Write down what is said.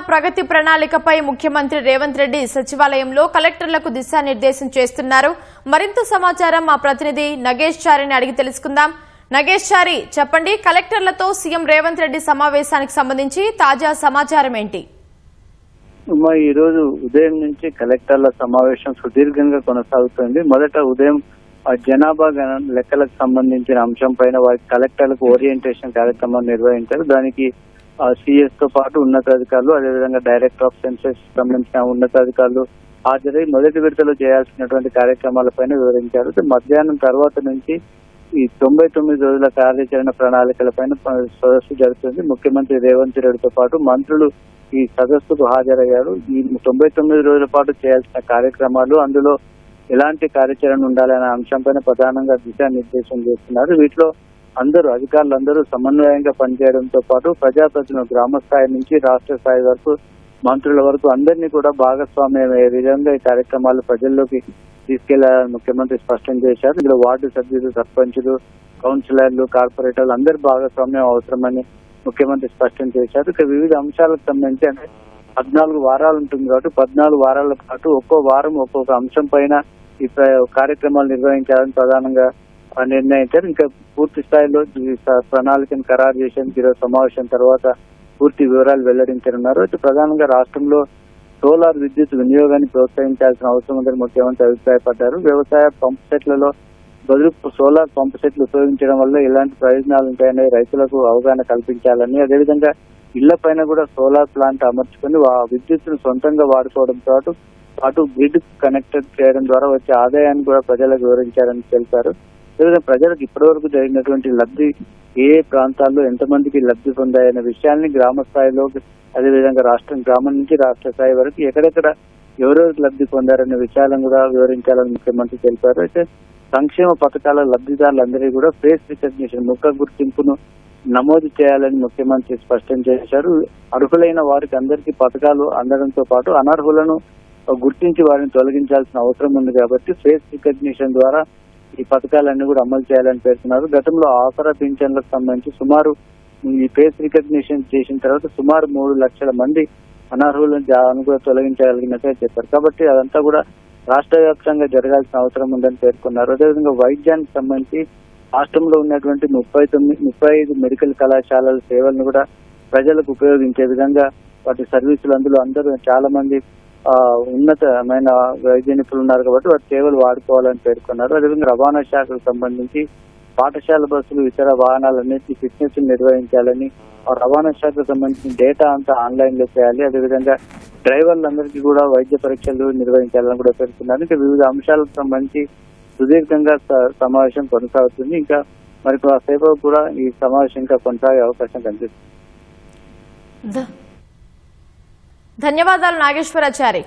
ప్రగతి ప్రణాళికపై ముఖ్యమంత్రి రేవంత్ రెడ్డి సచివాలయంలో కలెక్టర్లకు దిశానిర్దేశం చేస్తున్నారు. మరింత సమాచారం మా ప్రతినిధి నగేష్ చారిని అడిగి తెలుసుకుందాం. నగేష్ చారి, చెప్పండి, కలెక్టర్లతో సీఎం రేవంత్ రెడ్డి సమావేశానికి సంబంధించి తాజా సమాచారం ఏంటి? ఈ రోజు ఉదయం నుంచి కలెక్టర్ల సమావేశం సుదీర్ఘంగా కొనసాగుతుంది. మొదట ఉదయం జనాభా లెక్కలకు సంబంధించిన అంశం పైన వారి కలెక్టర్లకు ఓరియంటేషన్ కార్యక్రమం నిర్వహించారు. దానికి సిఎస్ తో పాటు ఉన్నతాధికారులు, అదేవిధంగా డైరెక్టర్ ఆఫ్ సెన్సస్ సంబంధించిన ఉన్నతాధికారులు హాజరై మొదటి విడతలో చేయాల్సినటువంటి కార్యక్రమాలపైన వివరించారు. మధ్యాహ్నం తర్వాత నుంచి ఈ 99 రోజుల కార్యాచరణ ప్రణాళికలపైన సదస్సు జరుగుతుంది. ముఖ్యమంత్రి రేవంత్ రెడ్డితో పాటు మంత్రులు ఈ సదస్సుకు హాజరయ్యారు. ఈ 99 రోజుల పాటు చేయాల్సిన కార్యక్రమాలు, అందులో ఎలాంటి కార్యాచరణ ఉండాలనే అంశంపైన ప్రధానంగా దిశానిర్దేశం చేస్తున్నారు. వీటిలో అధికారులందరూ సమన్వయంగా పనిచేయడంతో పాటు ప్రజాప్రతినిధులు గ్రామ స్థాయి నుంచి రాష్ట్ర స్థాయి వరకు, మంత్రుల వరకు అందరినీ కూడా భాగస్వామ్యం అయ్యే విధంగా ఈ కార్యక్రమాలు ప్రజల్లోకి తీసుకెళ్లాలని ముఖ్యమంత్రి స్పష్టం చేశారు. ఇందులో వార్డు సభ్యులు, సర్పంచులు, కౌన్సిలర్లు, కార్పొరేటర్లు అందరి భాగస్వామ్యం అవసరమని ముఖ్యమంత్రి స్పష్టం చేశారు. ఇక వివిధ అంశాలకు సంబంధించి అంటే 14 వారాలు ఉంటుంది కాబట్టి 14 వారాల పాటు ఒక్కో వారం ఒక్కొక్క అంశం పైన ఈ కార్యక్రమాలు నిర్వహించాలని ప్రధానంగా నిర్ణయించారు. ఇంకా పూర్తి స్థాయిలో ప్రణాళికను ఖరారు చేసేందుకు ఈరోజు సమావేశం తర్వాత పూర్తి వివరాలు వెల్లడించనున్నారు. అయితే ప్రధానంగా రాష్ట్రంలో సోలార్ విద్యుత్ వినియోగాన్ని ప్రోత్సహించాల్సిన అవసరం ఉందని ముఖ్యమంత్రి అభిప్రాయపడ్డారు. వ్యవసాయ పంపు సెట్లలో బదులు సోలార్ పంపు సెట్లు ఉపయోగించడం వల్ల ఎలాంటి ప్రయోజనాలు ఉంటాయని రైతులకు అవగాహన కల్పించాలని, అదేవిధంగా ఇళ్ల పైన కూడా సోలార్ ప్లాంట్ అమర్చుకుని విద్యుత్తును సొంతంగా వాడుకోవడంతో పాటు గ్రిడ్ కనెక్టెడ్ చేయడం ద్వారా వచ్చే ఆదాయాన్ని కూడా ప్రజలకు వివరించారని తెలిపారు. అదేవిధంగా ప్రజలకు ఇప్పటివరకు జరిగినటువంటి లబ్ధి, ఏ ప్రాంతాల్లో ఎంతమందికి లబ్ధి పొందాయనే విషయాన్ని గ్రామ స్థాయిలో, అదేవిధంగా గ్రామం నుంచి రాష్ట్ర స్థాయి వరకు ఎక్కడెక్కడ ఎవరెవరికి లబ్ధి పొందారనే విషయాలను కూడా వివరించాలని ముఖ్యమంత్రి తెలిపారు. అయితే సంక్షేమ పథకాల లబ్ధిదారులందరికీ కూడా ఫేస్ రికగ్నిషన్, ముఖ గుర్తింపును నమోదు చేయాలని ముఖ్యమంత్రి స్పష్టం చేశారు. అర్హులైన వారికి అందరికీ పథకాలు అందడంతో పాటు అనర్హులను గుర్తించి వారిని తొలగించాల్సిన అవసరం ఉంది కాబట్టి ఫేస్ రికగ్నిషన్ ద్వారా ఈ పథకాలన్నీ కూడా అమలు చేయాలని పేర్కొన్నారు. గతంలో ఆసరా పింఛన్లకు సంబంధించి సుమారు ఈ ఫేస్ రికగ్నిషన్ చేసిన తర్వాత సుమారు 3 లక్షల మంది అనర్హులను కూడా తొలగించగలిగినట్టే చెప్పారు. కాబట్టి అదంతా కూడా రాష్ట్ర వ్యాప్తంగా జరగాల్సిన అవసరం ఉందని పేర్కొన్నారు. అదేవిధంగా వైద్యానికి సంబంధించి రాష్ట్రంలో ఉన్నటువంటి 35 మెడికల్ కళాశాలల సేవలను కూడా ప్రజలకు ఉపయోగించే విధంగా వాటి సర్వీసులు, అందులో అందరూ చాలా మంది ఉన్నతమైన వైద్య నిపుణులు ఉన్నారు కాబట్టి వాటి సేవలు వాడుకోవాలని పేర్కొన్నారు. అదేవిధంగా రవాణా శాఖకు సంబంధించి పాఠశాల బస్సులు, ఇతర వాహనాలన్నింటినీ ఫిట్నెస్ నిర్వహించాలని, రవాణా శాఖకు సంబంధించిన డేటా అంతా ఆన్లైన్ లో చేయాలి. అదేవిధంగా డ్రైవర్లందరికీ కూడా వైద్య పరీక్షలు నిర్వహించాలని కూడా పేర్కొన్నారు. ఇంకా వివిధ అంశాలకు సంబంధించి సుదీర్ఘంగా సమావేశం కొనసాగుతుంది. ఇంకా మరి కాసేపు కూడా ఈ సమావేశం ఇంకా కొనసాగే అవకాశం కనిపిస్తుంది. ధన్యవాదాలు నాగేశ్వరాచారి.